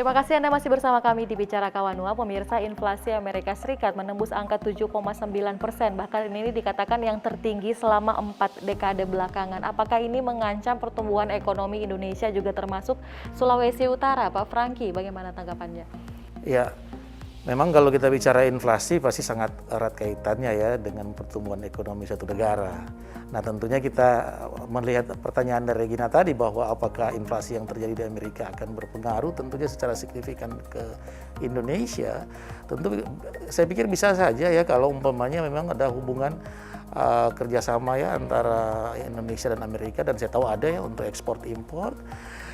Terima kasih Anda masih bersama kami di Bicara Kawanua. Pemirsa, inflasi Amerika Serikat menembus angka 7,9%. Bahkan ini dikatakan yang tertinggi selama 4 dekade belakangan. Apakah ini mengancam pertumbuhan ekonomi Indonesia juga termasuk Sulawesi Utara? Pak Franky, bagaimana tanggapannya? Ya, memang kalau kita bicara inflasi pasti sangat erat kaitannya ya dengan pertumbuhan ekonomi suatu negara. Nah tentunya kita melihat pertanyaan dari Regina tadi bahwa apakah inflasi yang terjadi di Amerika akan berpengaruh tentunya secara signifikan ke Indonesia. Tentu saya pikir bisa saja ya kalau umpamanya memang ada hubungan kerjasama ya antara Indonesia dan Amerika, dan saya tahu ada ya untuk ekspor impor.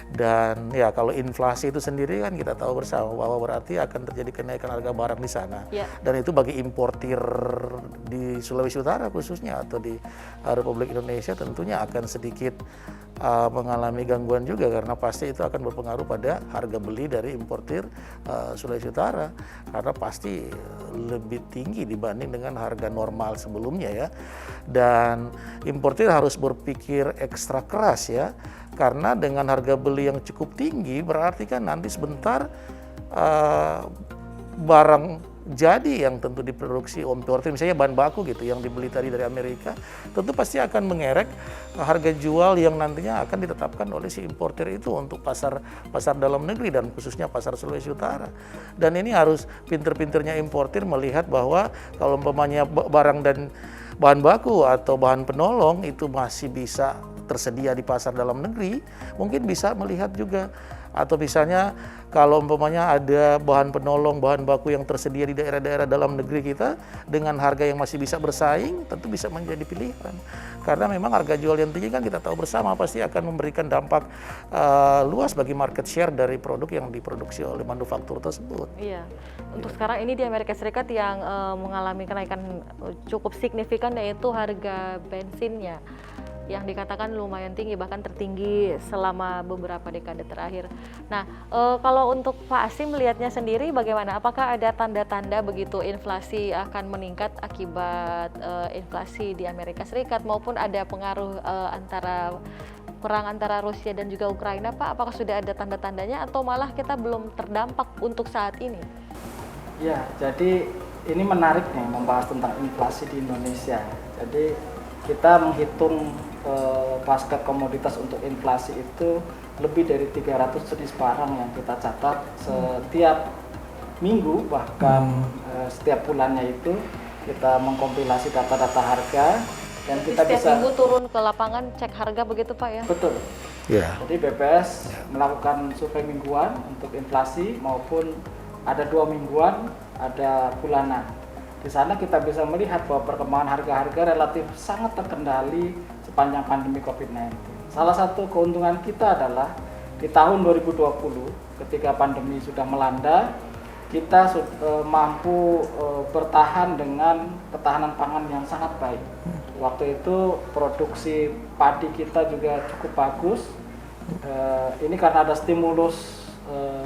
Dan ya kalau inflasi itu sendiri kan kita tahu bersama bahwa berarti akan terjadi kenaikan harga barang di sana. Ya. Dan itu bagi importir di Sulawesi Utara khususnya atau di Republik Indonesia tentunya akan sedikit mengalami gangguan juga, karena pasti itu akan berpengaruh pada harga beli dari importir Sulawesi Utara, karena pasti lebih tinggi dibanding dengan harga normal sebelumnya ya. Dan importir harus berpikir ekstra keras ya, karena dengan harga beli yang cukup tinggi berarti kan nanti sebentar barang jadi yang tentu diproduksi importir, misalnya bahan baku gitu yang dibeli tadi dari Amerika, tentu pasti akan mengerek harga jual yang nantinya akan ditetapkan oleh si importir itu untuk pasar dalam negeri dan khususnya pasar Sulawesi Utara. Dan ini harus pinter-pinternya importir melihat bahwa kalau umpamanya barang dan bahan baku atau bahan penolong itu masih bisa tersedia di pasar dalam negeri, mungkin bisa melihat juga, atau misalnya kalau umpamanya ada bahan penolong, bahan baku yang tersedia di daerah-daerah dalam negeri kita dengan harga yang masih bisa bersaing, tentu bisa menjadi pilihan. Karena memang harga jual yang tinggi kan kita tahu bersama pasti akan memberikan dampak luas bagi market share dari produk yang diproduksi oleh manufaktur tersebut. Iya, untuk sekarang ini di Amerika Serikat yang mengalami kenaikan cukup signifikan yaitu harga bensinnya, yang dikatakan lumayan tinggi, bahkan tertinggi selama beberapa dekade terakhir. Nah, kalau untuk Pak Asim melihatnya sendiri bagaimana? Apakah ada tanda-tanda begitu inflasi akan meningkat akibat inflasi di Amerika Serikat, maupun ada pengaruh antara perang antara Rusia dan juga Ukraina, Pak? Apakah sudah ada tanda-tandanya atau malah kita belum terdampak untuk saat ini? Ya, jadi ini menarik nih membahas tentang inflasi di Indonesia. Jadi kita menghitung basket komoditas untuk inflasi itu lebih dari 300 jenis barang yang kita catat setiap minggu, bahkan setiap bulannya itu kita mengkompilasi data-data harga dan kita setiap bisa minggu turun ke lapangan cek harga begitu Pak ya? Betul. Yeah. Jadi BPS melakukan survei mingguan untuk inflasi maupun ada 2 mingguan, ada bulanan. Di sana kita bisa melihat bahwa perkembangan harga-harga relatif sangat terkendali sepanjang pandemi COVID-19. Salah satu keuntungan kita adalah di tahun 2020 ketika pandemi sudah melanda, kita mampu bertahan dengan ketahanan pangan yang sangat baik. Waktu itu produksi padi kita juga cukup bagus. Ini karena ada stimulus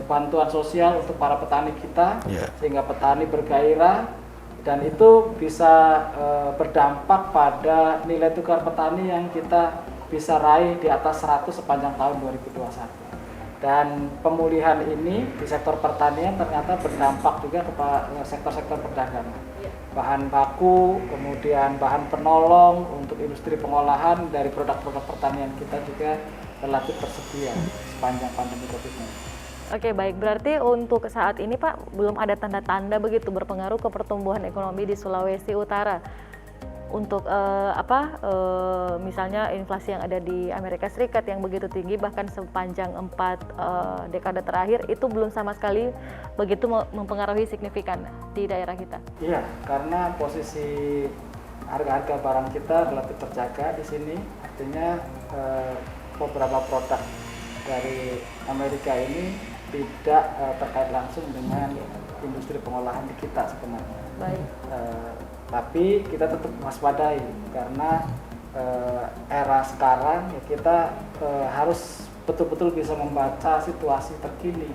bantuan sosial untuk para petani kita, sehingga petani bergairah. Dan itu bisa berdampak pada nilai tukar petani yang kita bisa raih di atas 100 sepanjang tahun 2021. Dan pemulihan ini di sektor pertanian ternyata berdampak juga kepada sektor-sektor perdagangan. Bahan baku, kemudian bahan penolong untuk industri pengolahan dari produk-produk pertanian kita juga relatif tersedia sepanjang pandemi COVID-19. Oke, baik. Berarti untuk saat ini Pak belum ada tanda-tanda begitu berpengaruh ke pertumbuhan ekonomi di Sulawesi Utara. Untuk misalnya inflasi yang ada di Amerika Serikat yang begitu tinggi bahkan sepanjang 4 dekade terakhir itu belum sama sekali begitu mempengaruhi signifikan di daerah kita. Iya, karena posisi harga-harga barang kita relatif terjaga di sini. Artinya beberapa produk dari Amerika ini tidak terkait langsung dengan industri pengolahan di kita sebenarnya. Baik. Tapi kita tetap waspadai karena era sekarang ya kita harus betul-betul bisa membaca situasi terkini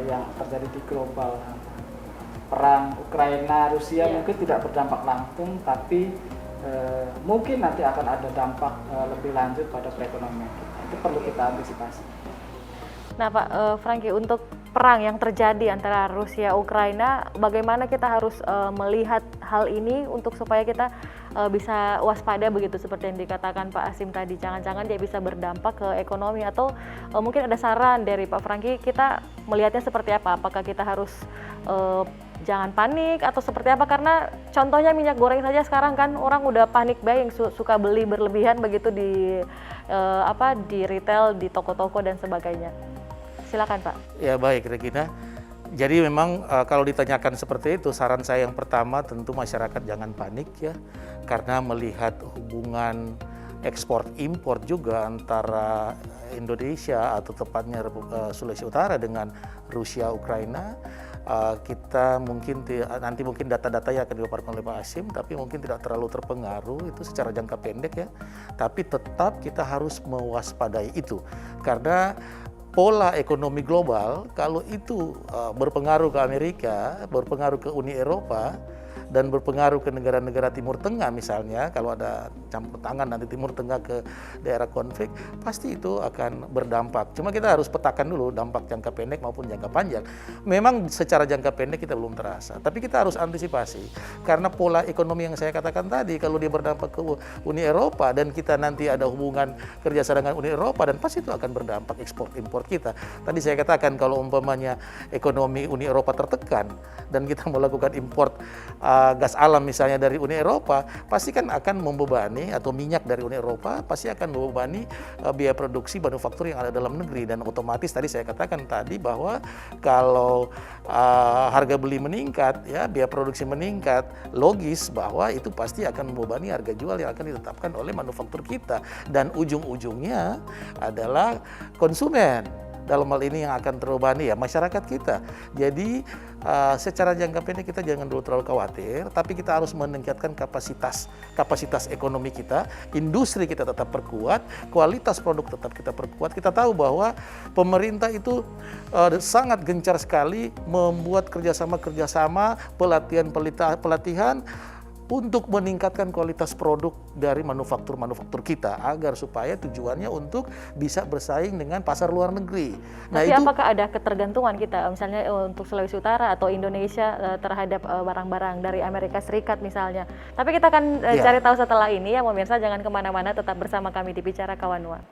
yang terjadi di global. Perang Ukraina Rusia mungkin tidak berdampak langsung, tapi mungkin nanti akan ada dampak lebih lanjut pada perekonomian kita. Itu perlu kita antisipasi. Nah Pak Franky, untuk perang yang terjadi antara Rusia Ukraina, bagaimana kita harus melihat hal ini untuk supaya kita bisa waspada begitu seperti yang dikatakan Pak Asim tadi, jangan-jangan dia bisa berdampak ke ekonomi, atau mungkin ada saran dari Pak Franky, kita melihatnya seperti apa? Apakah kita harus jangan panik atau seperti apa? Karena contohnya minyak goreng saja sekarang kan orang udah panik buying, suka beli berlebihan begitu di di retail, di toko-toko dan sebagainya. Silakan Pak. Ya baik Regina. Jadi memang kalau ditanyakan seperti itu, saran saya yang pertama tentu masyarakat jangan panik ya, karena melihat hubungan ekspor impor juga antara Indonesia atau tepatnya Sulawesi Utara dengan Rusia Ukraina. Kita mungkin nanti mungkin data-data yang akan dipaparkan oleh Pak Asim, tapi mungkin tidak terlalu terpengaruh itu secara jangka pendek ya. Tapi tetap kita harus mewaspadai itu, karena pola ekonomi global kalau itu berpengaruh ke Amerika, berpengaruh ke Uni Eropa, dan berpengaruh ke negara-negara Timur Tengah misalnya, kalau ada campur tangan nanti Timur Tengah ke daerah konflik, pasti itu akan berdampak. Cuma kita harus petakan dulu dampak jangka pendek maupun jangka panjang. Memang secara jangka pendek kita belum terasa, tapi kita harus antisipasi. Karena pola ekonomi yang saya katakan tadi, kalau dia berdampak ke Uni Eropa dan kita nanti ada hubungan kerjasama dengan Uni Eropa, dan pasti itu akan berdampak ekspor impor kita. Tadi saya katakan kalau umpamanya ekonomi Uni Eropa tertekan dan kita melakukan impor gas alam misalnya dari Uni Eropa, pasti kan akan membebani, atau minyak dari Uni Eropa pasti akan membebani biaya produksi manufaktur yang ada dalam negeri, dan otomatis tadi saya katakan tadi bahwa kalau harga beli meningkat ya, biaya produksi meningkat, logis bahwa itu pasti akan membebani harga jual yang akan ditetapkan oleh manufaktur kita, dan ujung-ujungnya adalah konsumen. Dalam hal ini yang akan terbebani ya masyarakat kita. Jadi secara jangka pendek kita jangan dulu terlalu khawatir, tapi kita harus meningkatkan kapasitas ekonomi kita, industri kita tetap perkuat, kualitas produk tetap kita perkuat. Kita tahu bahwa pemerintah itu sangat gencar sekali membuat kerjasama, pelatihan untuk meningkatkan kualitas produk dari manufaktur kita, agar supaya tujuannya untuk bisa bersaing dengan pasar luar negeri. Tapi apakah ada ketergantungan kita, misalnya untuk Sulawesi Utara atau Indonesia terhadap barang-barang dari Amerika Serikat misalnya? Tapi kita akan cari tahu setelah ini ya, pemirsa, jangan kemana-mana, tetap bersama kami di Bicara Kawanua.